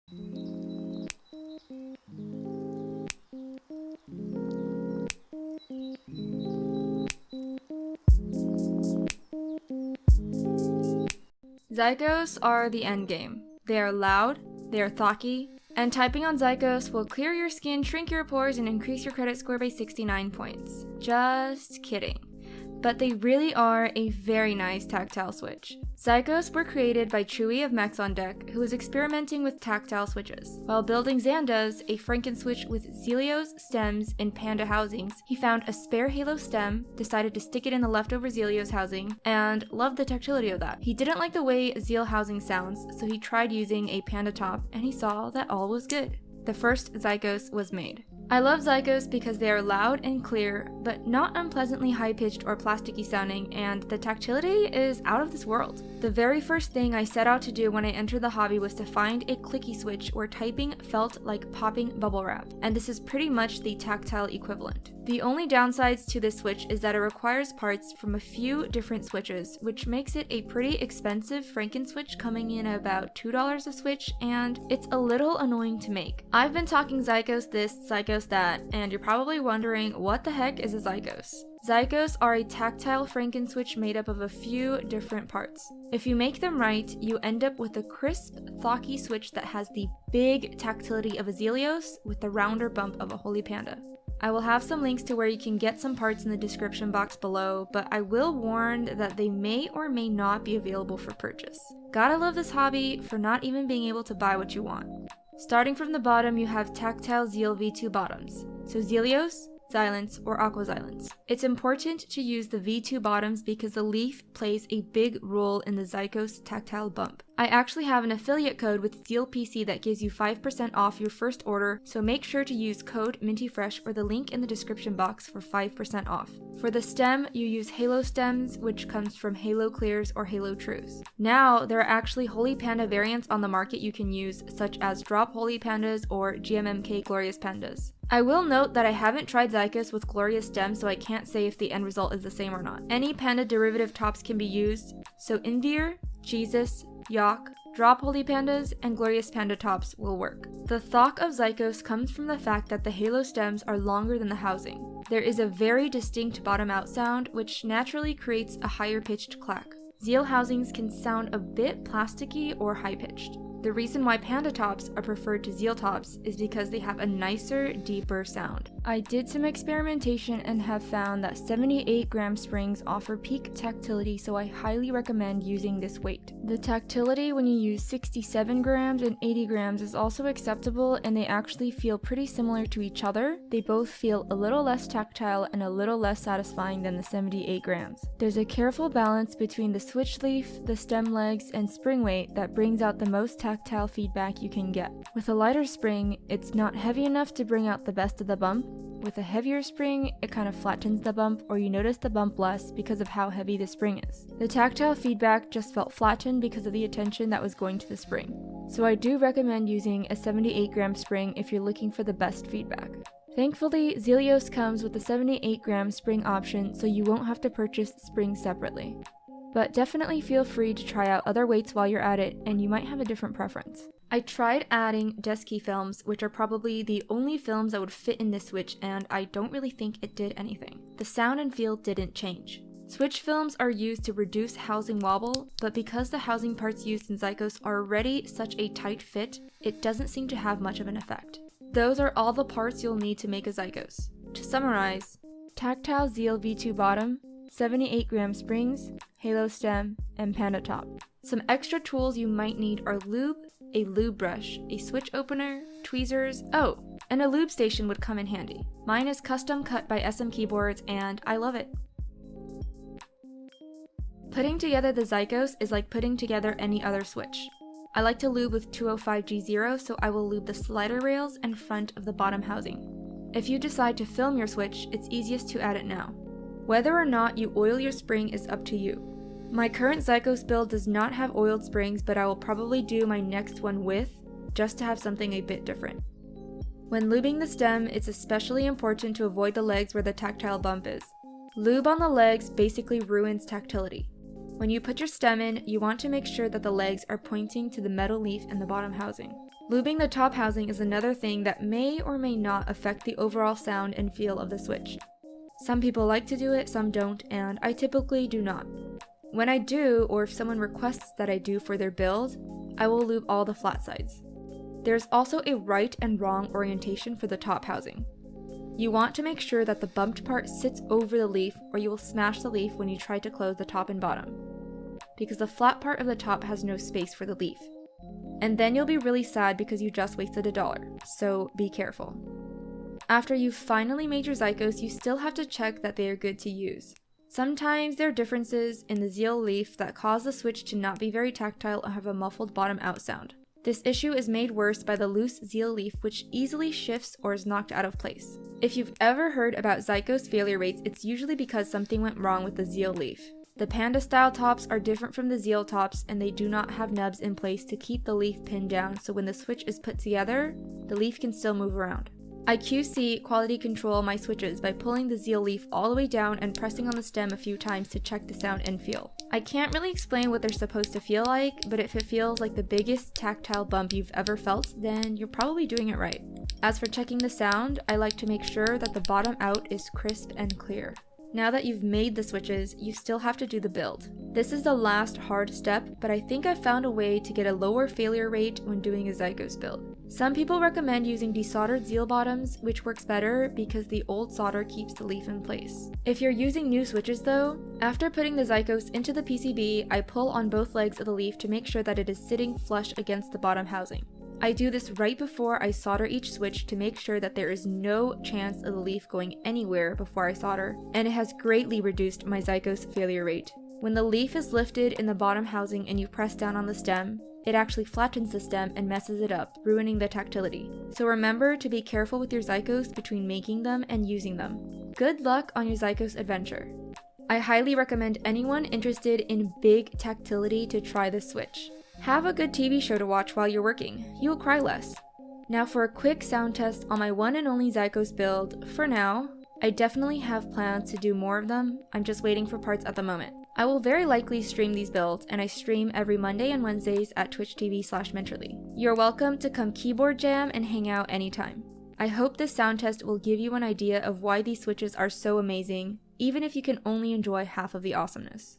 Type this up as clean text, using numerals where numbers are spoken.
Zykos are the endgame. They are loud, they are thocky, and typing on Zykos will clear your skin, shrink your pores, and increase your credit score by 69 points. Just kidding. But they really are a very nice tactile switch. Zykos were created by Chewy of Max on Deck, who was experimenting with tactile switches. While building Xandas, a Frankenswitch with Zelios, stems, and Panda housings, he found a spare Halo stem, decided to stick it in the leftover Zelios housing, and loved the tactility of that. He didn't like the way Zeal housing sounds, so he tried using a Panda top, and he saw that all was good. The first Zykos was made. I love Zykos because they are loud and clear, but not unpleasantly high-pitched or plasticky sounding, and the tactility is out of this world. The very first thing I set out to do when I entered the hobby was to find a clicky switch where typing felt like popping bubble wrap, and this is pretty much the tactile equivalent. The only downsides to this switch is that it requires parts from a few different switches, which makes it a pretty expensive Frankenswitch, coming in at about $2 a switch, and it's a little annoying to make. I've been talking Zykos this, Zykos that, and you're probably wondering, what the heck is a Zykos? Zykos are a tactile Frankenswitch made up of a few different parts. If you make them right, you end up with a crisp, thocky switch that has the big tactility of a Zelios with the rounder bump of a Holy Panda. I will have some links to where you can get some parts in the description box below, but I will warn that they may or may not be available for purchase. Gotta love this hobby for not even being able to buy what you want. Starting from the bottom, you have tactile Zeal V2 bottoms, so Zelios, Xylence, or Aqua Xylence. It's important to use the V2 bottoms because the leaf plays a big role in the Zykos tactile bump. I actually have an affiliate code with SteelPC that gives you 5% off your first order, so make sure to use code MintyFresh or the link in the description box for 5% off. For the stem, you use Halo stems, which comes from Halo Clears or Halo Trues. Now, there are actually Holy Panda variants on the market you can use, such as Drop Holy Pandas or GMMK Glorious Pandas. I will note that I haven't tried Zykos with Glorious stems, so I can't say if the end result is the same or not. Any Panda derivative tops can be used, so Indir, Jesus, Yok, Drop Holy Pandas, and Glorious Panda tops will work. The thock of Zykos comes from the fact that the Halo stems are longer than the housing. There is a very distinct bottom-out sound, which naturally creates a higher-pitched clack. Zeal housings can sound a bit plasticky or high-pitched. The reason why Panda tops are preferred to Zeal tops is because they have a nicer, deeper sound. I did some experimentation and have found that 78 gram springs offer peak tactility, so I highly recommend using this weight. The tactility when you use 67 grams and 80 grams is also acceptable, and they actually feel pretty similar to each other. They both feel a little less tactile and a little less satisfying than the 78 grams. There's a careful balance between the switch leaf, the stem legs, and spring weight that brings out the most tactile feedback you can get. With a lighter spring, it's not heavy enough to bring out the best of the bump. With a heavier spring, it kind of flattens the bump, or you notice the bump less because of how heavy the spring is. The tactile feedback just felt flattened because of the attention that was going to the spring. So I do recommend using a 78 gram spring if you're looking for the best feedback. Thankfully, Zelios comes with a 78 gram spring option, so you won't have to purchase springs separately. But definitely feel free to try out other weights while you're at it, and you might have a different preference. I tried adding Desky films, which are probably the only films that would fit in this switch, and I don't really think it did anything. The sound and feel didn't change. Switch films are used to reduce housing wobble, but because the housing parts used in Zykos are already such a tight fit, it doesn't seem to have much of an effect. Those are all the parts you'll need to make a Zykos. To summarize, tactile Zeal V2 bottom, 78 gram springs, Halo stem, and Panda top. Some extra tools you might need are lube, a lube brush, a switch opener, tweezers, and a lube station would come in handy. Mine is custom cut by SM Keyboards and I love it. Putting together the Zykos is like putting together any other switch. I like to lube with 205G0, so I will lube the slider rails and front of the bottom housing. If you decide to film your switch, it's easiest to add it now. Whether or not you oil your spring is up to you. My current Zykos build does not have oiled springs, but I will probably do my next one with, just to have something a bit different. When lubing the stem, it's especially important to avoid the legs where the tactile bump is. Lube on the legs basically ruins tactility. When you put your stem in, you want to make sure that the legs are pointing to the metal leaf in the bottom housing. Lubing the top housing is another thing that may or may not affect the overall sound and feel of the switch. Some people like to do it, some don't, and I typically do not. When I do, or if someone requests that I do for their build, I will lube all the flat sides. There's also a right and wrong orientation for the top housing. You want to make sure that the bumped part sits over the leaf, or you will smash the leaf when you try to close the top and bottom, because the flat part of the top has no space for the leaf. And then you'll be really sad because you just wasted $1, so be careful. After you've finally made your Zykos, you still have to check that they are good to use. Sometimes there are differences in the zeal leaf that cause the switch to not be very tactile or have a muffled bottom out sound. This issue is made worse by the loose zeal leaf, which easily shifts or is knocked out of place. If you've ever heard about Zykos failure rates, it's usually because something went wrong with the zeal leaf. The Panda style tops are different from the zeal tops, and they do not have nubs in place to keep the leaf pinned down, so when the switch is put together, the leaf can still move around. I QC quality control my switches by pulling the zeal leaf all the way down and pressing on the stem a few times to check the sound and feel. I can't really explain what they're supposed to feel like, but if it feels like the biggest tactile bump you've ever felt, then you're probably doing it right. As for checking the sound, I like to make sure that the bottom out is crisp and clear. Now that you've made the switches, you still have to do the build. This is the last hard step, but I think I found a way to get a lower failure rate when doing a Zykos build. Some people recommend using desoldered zeal bottoms, which works better because the old solder keeps the leaf in place. If you're using new switches though, after putting the Zykos into the PCB, I pull on both legs of the leaf to make sure that it is sitting flush against the bottom housing. I do this right before I solder each switch to make sure that there is no chance of the leaf going anywhere before I solder, and it has greatly reduced my Zykos failure rate. When the leaf is lifted in the bottom housing and you press down on the stem, it actually flattens the stem and messes it up, ruining the tactility. So remember to be careful with your Zykos between making them and using them. Good luck on your Zykos adventure. I highly recommend anyone interested in big tactility to try this switch. Have a good TV show to watch while you're working. You will cry less. Now for a quick sound test on my one and only Zykos build. For now, I definitely have plans to do more of them. I'm just waiting for parts at the moment. I will very likely stream these builds, and I stream every Monday and Wednesdays at twitch.tv/mentorly. You're welcome to come keyboard jam and hang out anytime. I hope this sound test will give you an idea of why these switches are so amazing, even if you can only enjoy half of the awesomeness.